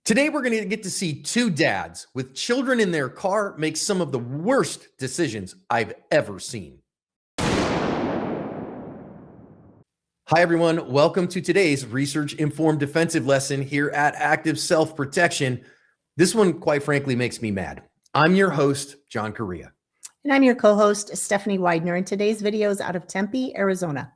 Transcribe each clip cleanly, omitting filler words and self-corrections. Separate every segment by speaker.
Speaker 1: Today, we're going to get to see two dads with children in their car make some of the worst decisions I've ever seen. Hi, everyone. Welcome to today's research-informed defensive lesson here at Active Self-Protection. This one, quite frankly, makes me mad. I'm your host, John Correa.
Speaker 2: And I'm your co-host, Stephanie Widener, and today's video is out of Tempe, Arizona.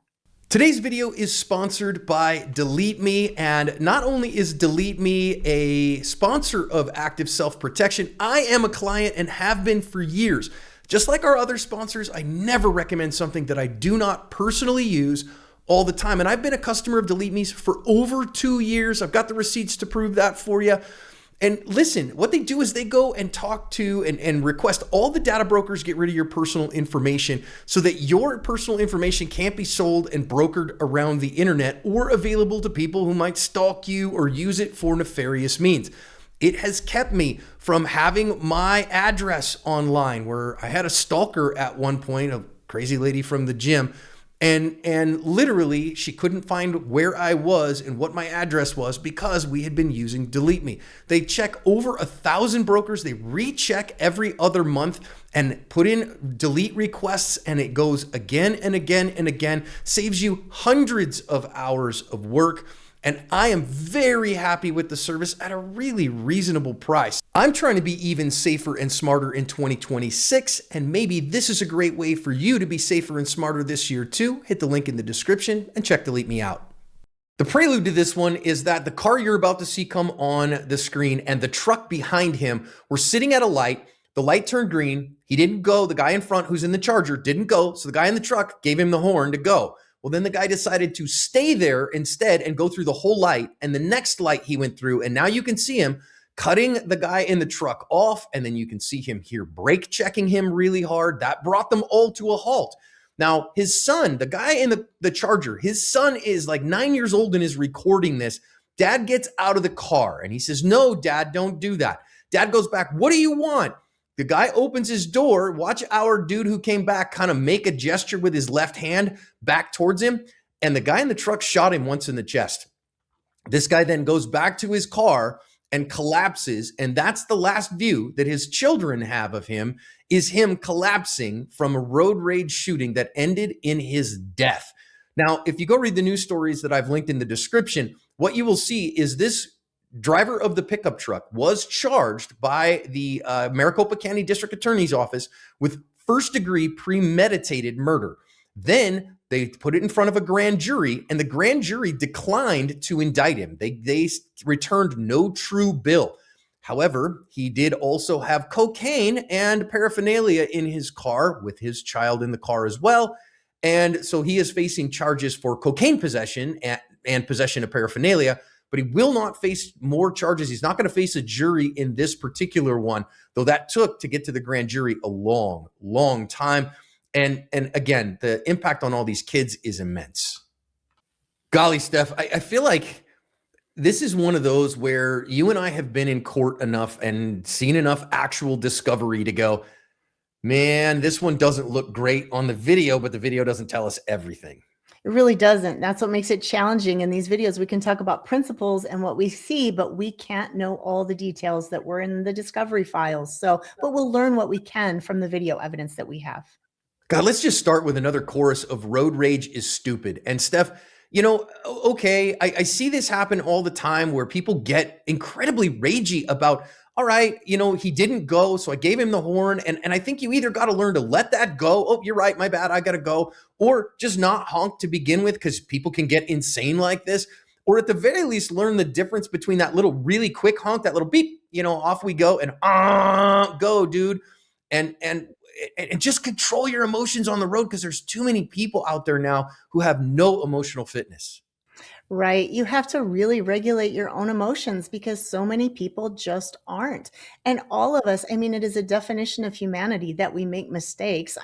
Speaker 1: Today's video is sponsored by Delete Me, and not only is Delete Me a sponsor of Active Self-Protection, I am a client and have been for years. Just like our other sponsors, I never recommend something that I do not personally use all the time. And I've been a customer of Delete Me's for over 2 years. I've got the receipts to prove that for you. And listen, what they do is they go and talk to and request all the data brokers get rid of your personal information so that your personal information can't be sold and brokered around the internet or available to people who might stalk you or use it for nefarious means. It has kept me from having my address online, where I had a stalker at one point, a crazy lady from the gym. And literally, she couldn't find where I was and what my address was because we had been using Delete Me. They check over 1,000 brokers. They recheck every other month and put in delete requests, and it goes again and again and again. Saves you hundreds of hours of work. And I am very happy with the service at a really reasonable price. I'm trying to be even safer and smarter in 2026, and maybe this is a great way for you to be safer and smarter this year too. Hit the link in the description and check Delete Me out. The prelude to this one is that the car you're about to see come on the screen and the truck behind him were sitting at a light. The light turned green. He didn't go. The guy in front who's in the Charger didn't go. So the guy in the truck gave him the horn to go. Well, then the guy decided to stay there instead and go through the whole light. And the next light he went through, and now you can see him cutting the guy in the truck off. And then you can see him here brake checking him really hard. That brought them all to a halt. Now, his son, the guy in the Charger, his son is like 9 years old and is recording this. Dad gets out of the car and he says, "No, Dad, don't do that." Dad goes back, "What do you want?" The guy opens his door. Watch our dude who came back kind of make a gesture with his left hand back towards him. And the guy in the truck shot him once in the chest. This guy then goes back to his car and collapses. And that's the last view that his children have of him, is him collapsing from a road rage shooting that ended in his death. Now, if you go read the news stories that I've linked in the description, what you will see is this driver of the pickup truck was charged by the Maricopa County District Attorney's Office with first-degree premeditated murder. Then they put it in front of a grand jury, and the grand jury declined to indict him. They returned no true bill. However, he did also have cocaine and paraphernalia in his car, with his child in the car as well. And so he is facing charges for cocaine possession and possession of paraphernalia, but he will not face more charges. He's not going to face a jury in this particular one, though that took to get to the grand jury a long, long time. And again, the impact on all these kids is immense. Golly, Steph, I feel like this is one of those where you and I have been in court enough and seen enough actual discovery to go, man, this one doesn't look great on the video, but the video doesn't tell us everything.
Speaker 2: It really doesn't. That's what makes it challenging. In these videos, we can talk about principles and what we see, but we can't know all the details that were in the discovery files. But we'll learn what we can from the video evidence that we have.
Speaker 1: God, let's just start with another chorus of road rage is stupid. And Steph, okay, I see this happen all the time where people get incredibly ragey about, all right, he didn't go, so I gave him the horn. And I think you either got to learn to let that go. Oh, you're right, my bad, I got to go. Or just not honk to begin with, because people can get insane like this. Or at the very least, learn the difference between that little really quick honk, that little beep, off we go, and go, dude. And just control your emotions on the road, because there's too many people out there now who have no emotional fitness.
Speaker 2: Right. You have to really regulate your own emotions because so many people just aren't. And all of us, it is a definition of humanity that we make mistakes.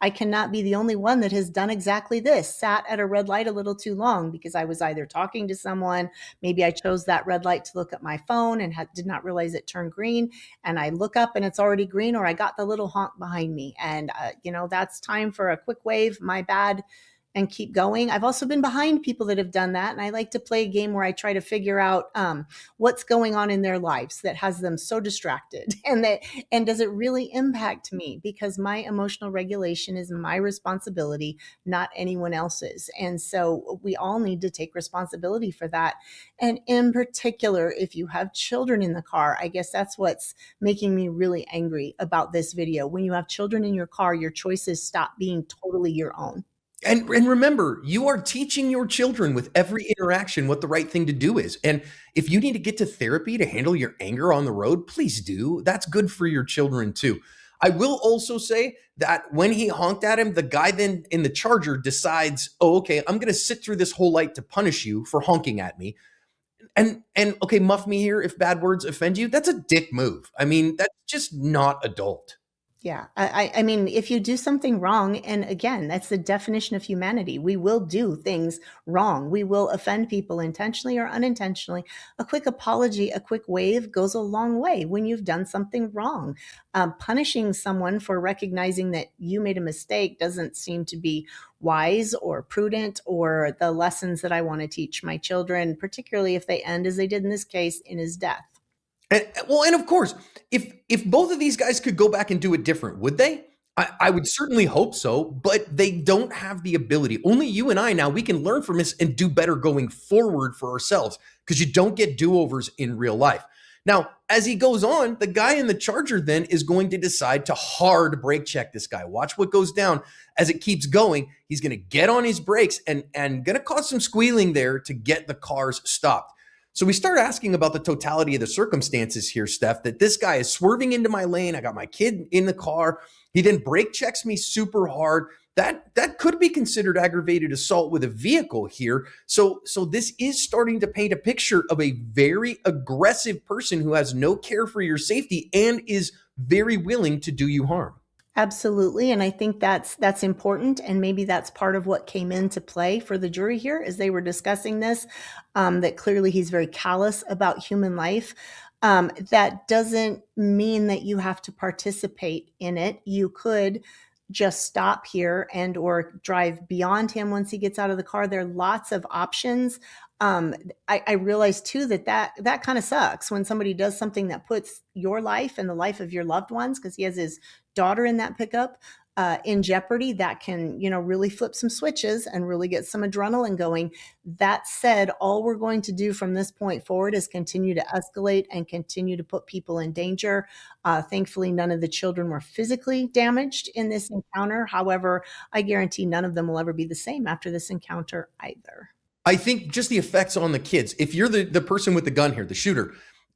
Speaker 2: I cannot be the only one that has done exactly this, sat at a red light a little too long because I was either talking to someone, maybe I chose that red light to look at my phone and did not realize it turned green. And I look up and it's already green, or I got the little honk behind me. And, that's time for a quick wave. My bad. and keep going. I've also been behind people that have done that. And I like to play a game where I try to figure out what's going on in their lives that has them so distracted and does it really impact me? Because my emotional regulation is my responsibility, not anyone else's. And so we all need to take responsibility for that. And in particular, if you have children in the car, I guess that's what's making me really angry about this video. When you have children in your car, your choices stop being totally your own.
Speaker 1: And remember, you are teaching your children with every interaction what the right thing to do is. And if you need to get to therapy to handle your anger on the road, please do. That's good for your children too. I will also say that when he honked at him, the guy then in the Charger decides, oh, okay, I'm going to sit through this whole light to punish you for honking at me. And okay, muff me here if bad words offend you. That's a dick move. I mean, that's just not adult.
Speaker 2: Yeah. I mean, if you do something wrong, and again, that's the definition of humanity. We will do things wrong. We will offend people intentionally or unintentionally. A quick apology, a quick wave goes a long way when you've done something wrong. Punishing someone for recognizing that you made a mistake doesn't seem to be wise or prudent or the lessons that I want to teach my children, particularly if they end, as they did in this case, in his death.
Speaker 1: And of course, if both of these guys could go back and do it different, would they? I would certainly hope so, but they don't have the ability. Only you and I now, we can learn from this and do better going forward for ourselves because you don't get do-overs in real life. Now, as he goes on, the guy in the Charger then is going to decide to hard brake check this guy. Watch what goes down as it keeps going. He's going to get on his brakes and going to cause some squealing there to get the cars stopped. So we start asking about the totality of the circumstances here, Steph, that this guy is swerving into my lane. I got my kid in the car. He then brake checks me super hard. That could be considered aggravated assault with a vehicle here. So this is starting to paint a picture of a very aggressive person who has no care for your safety and is very willing to do you harm.
Speaker 2: Absolutely. And I think that's important. And maybe that's part of what came into play for the jury here as they were discussing this, that clearly he's very callous about human life. That doesn't mean that you have to participate in it. You could just stop here and or drive beyond him once he gets out of the car. There are lots of options. I realize too that kind of sucks when somebody does something that puts your life and the life of your loved ones, because he has his daughter in that pickup, in jeopardy. That can, really flip some switches and really get some adrenaline going. That said, all we're going to do from this point forward is continue to escalate and continue to put people in danger. Thankfully, none of the children were physically damaged in this encounter. However, I guarantee none of them will ever be the same after this encounter either.
Speaker 1: I think just the effects on the kids, if you're the person with the gun here, the shooter,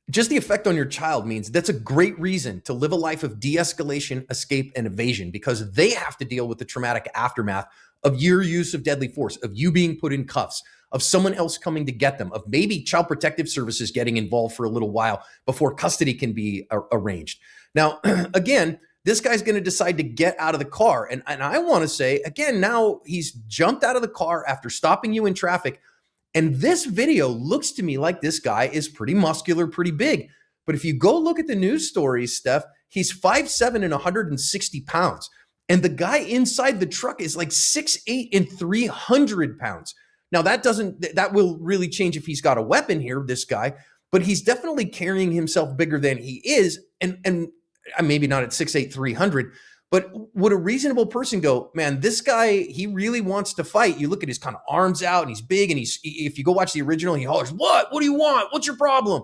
Speaker 1: just the effect on your child means that's a great reason to live a life of de-escalation, escape, and evasion, because they have to deal with the traumatic aftermath of your use of deadly force, of you being put in cuffs, of someone else coming to get them, of maybe child protective services getting involved for a little while before custody can be arranged. Now, again, this guy's going to decide to get out of the car. And I want to say, again, now he's jumped out of the car after stopping you in traffic. And this video looks to me like this guy is pretty muscular, pretty big. But if you go look at the news stories, Steph, he's 5'7" and 160 pounds. And the guy inside the truck is like 6'8" and 300 pounds. Now, that will really change if he's got a weapon here, this guy. But he's definitely carrying himself bigger than he is. And maybe not at 6'8", 300, but would a reasonable person go, man, this guy, he really wants to fight. You look at his kind of arms out and he's big. And if you go watch the original, he hollers, what do you want? What's your problem?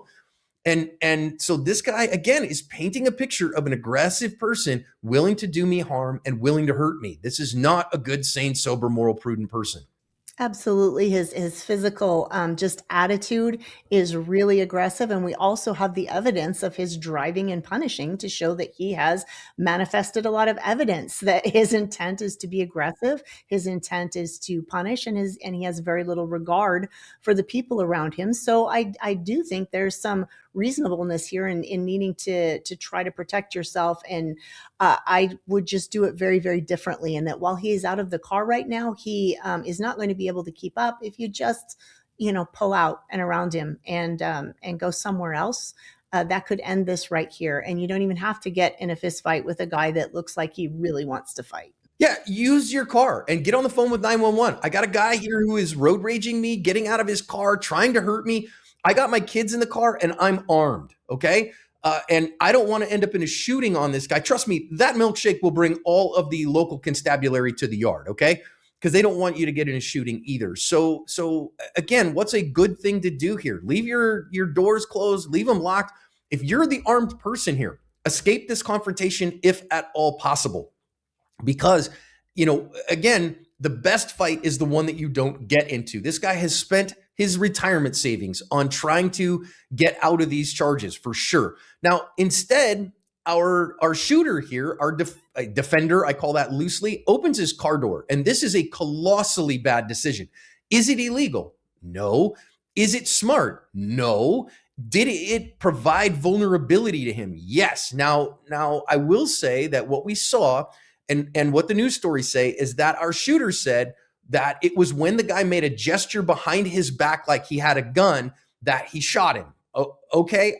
Speaker 1: And so this guy, again, is painting a picture of an aggressive person willing to do me harm and willing to hurt me. This is not a good, sane, sober, moral, prudent person.
Speaker 2: Absolutely. His physical just attitude is really aggressive. And we also have the evidence of his driving and punishing to show that he has manifested a lot of evidence that his intent is to be aggressive. His intent is to punish, and he has very little regard for the people around him. So I do think there's some reasonableness here in needing to try to protect yourself. And I would just do it very, very differently. And that while he is out of the car right now, he is not going to be able to keep up if you just, pull out and around him and go somewhere else. That could end this right here. And you don't even have to get in a fist fight with a guy that looks like he really wants to fight.
Speaker 1: Yeah, use your car and get on the phone with 911. I got a guy here who is road raging me, getting out of his car, trying to hurt me. I got my kids in the car and I'm armed. Okay. And I don't want to end up in a shooting on this guy. Trust me, that milkshake will bring all of the local constabulary to the yard. Okay. Because they don't want you to get in a shooting either. So again, what's a good thing to do here? Leave your doors closed, leave them locked. If you're the armed person here, escape this confrontation if at all possible, because again, the best fight is the one that you don't get into. This guy has spent his retirement savings on trying to get out of these charges for sure. Now instead, our shooter here, our defender, I call that loosely, opens his car door, and this is a colossally bad decision. Is it illegal? No. Is it smart? No. Did it provide vulnerability to him? Yes. Now I will say that what we saw and what the news stories say is that our shooter said that it was when the guy made a gesture behind his back like he had a gun that he shot him. Oh, okay,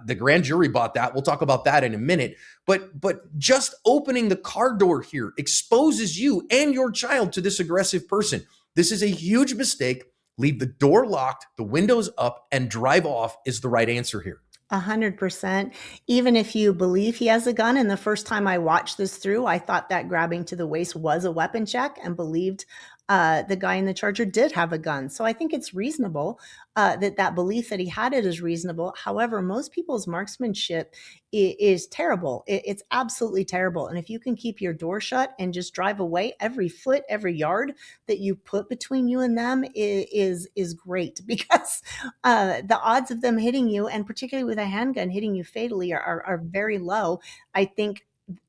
Speaker 1: the grand jury bought that. We'll talk about that in a minute. But just opening the car door here exposes you and your child to this aggressive person. This is a huge mistake. Leave the door locked, the windows up, and drive off is the right answer here.
Speaker 2: 100%. Even if you believe he has a gun, and the first time I watched this through, I thought that grabbing to the waist was a weapon check and believed the guy in the Charger did have a gun. So I think it's reasonable that belief that he had it is reasonable. However, most people's marksmanship is terrible. It's absolutely terrible. And if you can keep your door shut and just drive away, every foot, every yard that you put between you and them is great, because the odds of them hitting you, and particularly with a handgun hitting you fatally, are very low. I think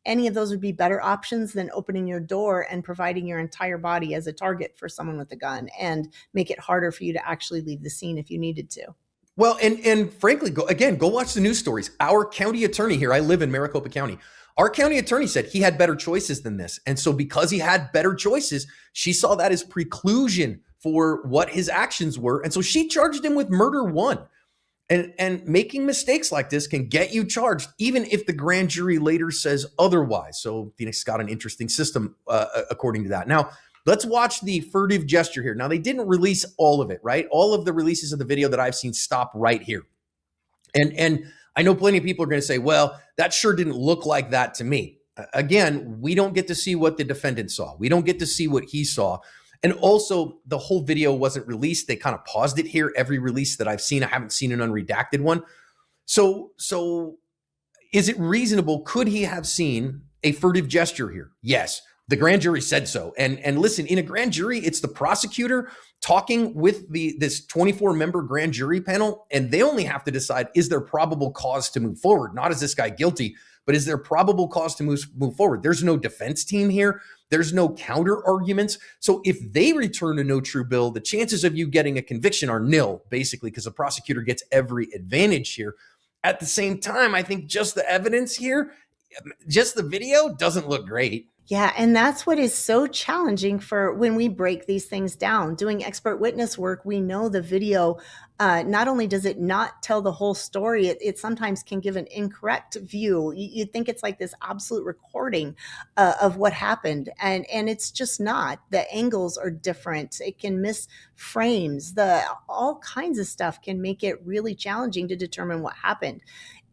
Speaker 2: any of those would be better options than opening your door and providing your entire body as a target for someone with a gun, and make it harder for you to actually leave the scene if you needed to.
Speaker 1: Well, and frankly, go watch the news stories. Our county attorney here, I live in Maricopa County. Our county attorney said he had better choices than this. And so because he had better choices, she saw that as preclusion for what his actions were. And so she charged him with murder one. And making mistakes like this can get you charged, even if the grand jury later says otherwise. So Phoenix got an interesting system according to that. Now, let's watch the furtive gesture here. Now, they didn't release all of it, right? All of the releases of the video that I've seen stop right here. And I know plenty of people are going to say, well, that sure didn't look like that to me. Again, we don't get to see what the defendant saw. We don't get to see what he saw. And also, the whole video wasn't released. They kind of paused it here. Every release that I've seen, I haven't seen an unredacted one. So is it reasonable? Could he have seen a furtive gesture here? Yes. The grand jury said so. And listen, in a grand jury, it's the prosecutor talking with this 24-member grand jury panel, and they only have to decide, is there probable cause to move forward? Not is this guy guilty, but is there probable cause to move forward? There's no defense team here. There's no counter arguments. So if they return a no true bill, the chances of you getting a conviction are nil, basically, because the prosecutor gets every advantage here. At the same time, I think just the evidence here, just the video doesn't look great.
Speaker 2: Yeah, and that's what is so challenging for when we break these things down. Doing expert witness work, we know the video, not only does it not tell the whole story, it sometimes can give an incorrect view. You'd think it's like this absolute recording of what happened, and it's just not. The angles are different. It can miss frames. All kinds of stuff can make it really challenging to determine what happened.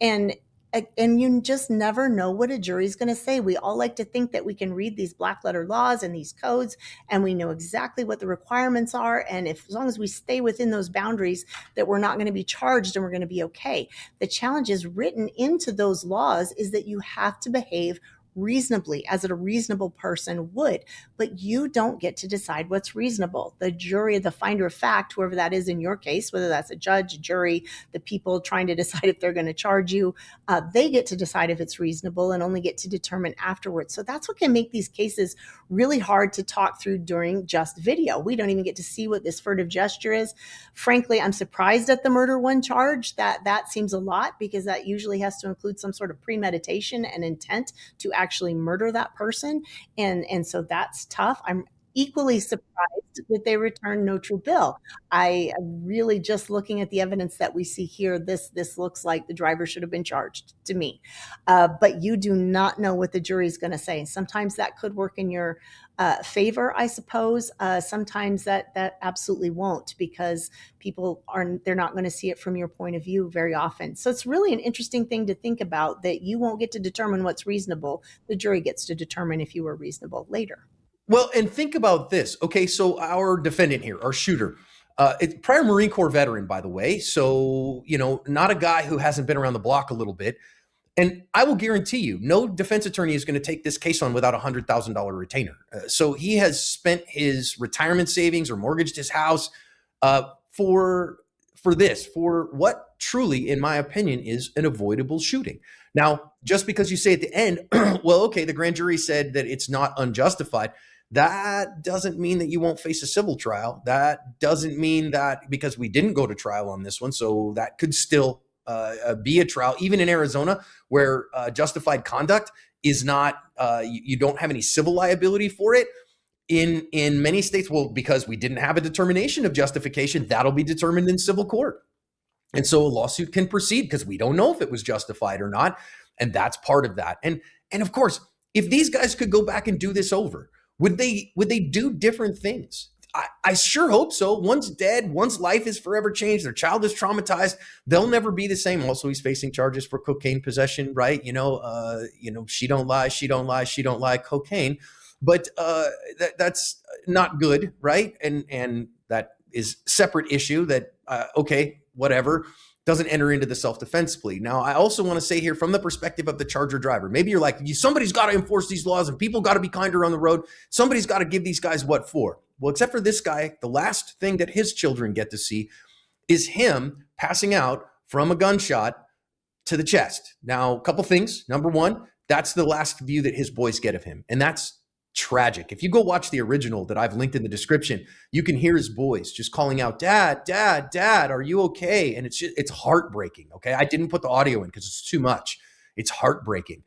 Speaker 2: And you just never know what a jury's going to say. We all like to think that we can read these black letter laws and these codes, and we know exactly what the requirements are. And as long as we stay within those boundaries, that we're not going to be charged and we're going to be okay. The challenge is written into those laws is that you have to behave reasonably, as a reasonable person would, but you don't get to decide what's reasonable. The jury, the finder of fact, whoever that is in your case, whether that's a judge, a jury, the people trying to decide if they're going to charge you, they get to decide if it's reasonable and only get to determine afterwards. So that's what can make these cases really hard to talk through during just video. We don't even get to see what this furtive gesture is. Frankly, I'm surprised at the murder one charge. That seems a lot, because that usually has to include some sort of premeditation and intent to actually murder that person. And so that's tough. equally surprised that they returned no true bill. I really, just looking at the evidence that we see here, this looks like the driver should have been charged to me. But you do not know what the jury is going to say. Sometimes that could work in your favor, I suppose. Sometimes that absolutely won't, because they're not going to see it from your point of view very often. So it's really an interesting thing to think about, that you won't get to determine what's reasonable. The jury gets to determine if you were reasonable later.
Speaker 1: Well, and think about this. Okay, so our defendant here, our shooter, prior Marine Corps veteran, by the way. So, not a guy who hasn't been around the block a little bit. And I will guarantee you, no defense attorney is going to take this case on without a $100,000 retainer. So he has spent his retirement savings or mortgaged his house for for what truly, in my opinion, is an avoidable shooting. Now, just because you say at the end, well, okay, the grand jury said that it's not unjustified, that doesn't mean that you won't face a civil trial. That doesn't mean that, because we didn't go to trial on this one, so that could still be a trial, even in Arizona, where justified conduct is not, you don't have any civil liability for it. In many states, well, because we didn't have a determination of justification, that'll be determined in civil court. And so a lawsuit can proceed because we don't know if it was justified or not. And that's part of that. And of course, if these guys could go back and do this over, would they do different things? I sure hope so. One's dead, one's life is forever changed, their child is traumatized, they'll never be the same. Also, he's facing charges for cocaine possession, right? She don't lie, she don't lie, she don't lie, cocaine. But that's not good, right? And that is separate issue that, okay, whatever, doesn't enter into the self-defense plea. Now, I also want to say here, from the perspective of the Charger driver, maybe you're like, somebody's got to enforce these laws and people got to be kinder on the road. Somebody's got to give these guys what for? Well, except for this guy, the last thing that his children get to see is him passing out from a gunshot to the chest. Now, a couple things. Number one, that's the last view that his boys get of him. And that's tragic. If you go watch the original that I've linked in the description, you can hear his boys just calling out, "Dad, Dad, Dad, are you okay?" And it's heartbreaking. Okay. I didn't put the audio in because it's too much. It's heartbreaking.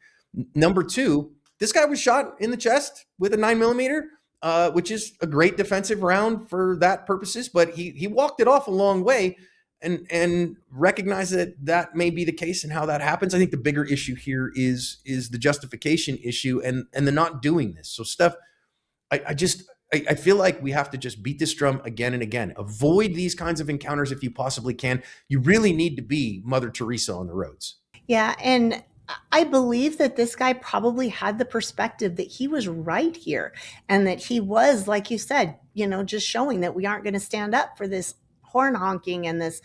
Speaker 1: Number two, this guy was shot in the chest with a 9mm, which is a great defensive round for that purposes, but he walked it off a long way and recognize that may be the case and how that happens. I think the bigger issue here is the justification issue and the not doing this. So Steph, I feel like we have to just beat this drum again and again. Avoid these kinds of encounters if you possibly can. You really need to be Mother Teresa on the roads.
Speaker 2: Yeah, and I believe that this guy probably had the perspective that he was right here, and that he was, like you said, just showing that we aren't going to stand up for this horn honking and this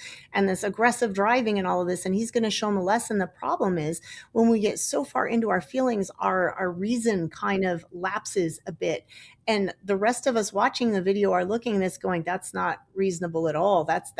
Speaker 2: aggressive driving and all of this, and he's going to show him a lesson. The problem is, when we get so far into our feelings, our reason kind of lapses a bit, and the rest of us watching the video are looking at this going, that's not reasonable at all. That's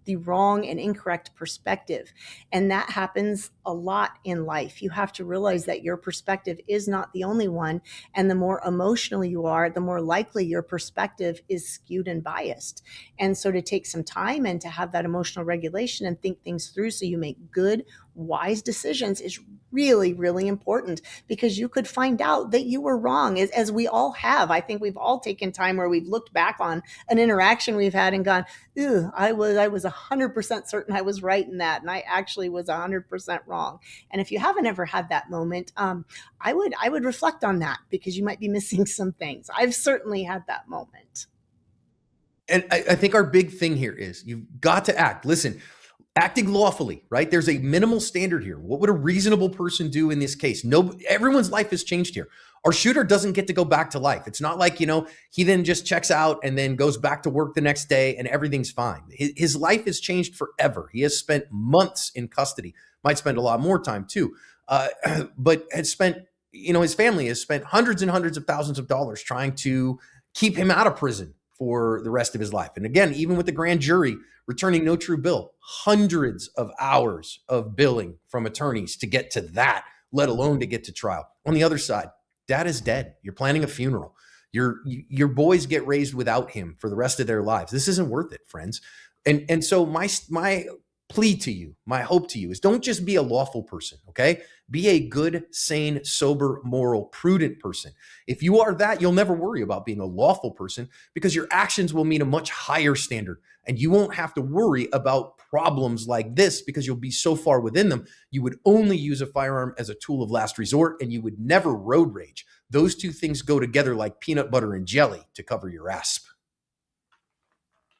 Speaker 2: the wrong and incorrect perspective. And that happens a lot in life. You have to realize that your perspective is not the only one. And the more emotional you are, the more likely your perspective is skewed and biased. And so to take some time and to have that emotional regulation and think things through so you make good, wise decisions is really, really important, because you could find out that you were wrong, as we all have. I think we've all taken time where we've looked back on an interaction we've had and gone, "Ew, I was 100% certain I was right in that, and I actually was 100% wrong." And if you haven't ever had that moment, I would reflect on that, because you might be missing some things. I've certainly had that moment.
Speaker 1: And I think our big thing here is you've got to act. Listen, acting lawfully, right? There's a minimal standard here. What would a reasonable person do in this case? No, everyone's life has changed here. Our shooter doesn't get to go back to life. It's not like, he then just checks out and then goes back to work the next day and everything's fine. His life has changed forever. He has spent months in custody, might spend a lot more time too, but has spent, his family has spent hundreds and hundreds of thousands of dollars trying to keep him out of prison for the rest of his life. And again, even with the grand jury returning no true bill, hundreds of hours of billing from attorneys to get to that, let alone to get to trial. On the other side, Dad is dead. You're planning a funeral. Your boys get raised without him for the rest of their lives. This isn't worth it, friends. And so my plea to you, my hope to you is don't just be a lawful person, okay? Be a good, sane, sober, moral, prudent person. If you are that, you'll never worry about being a lawful person because your actions will meet a much higher standard and you won't have to worry about problems like this because you'll be so far within them. You would only use a firearm as a tool of last resort and you would never road rage. Those two things go together like peanut butter and jelly to cover your asp.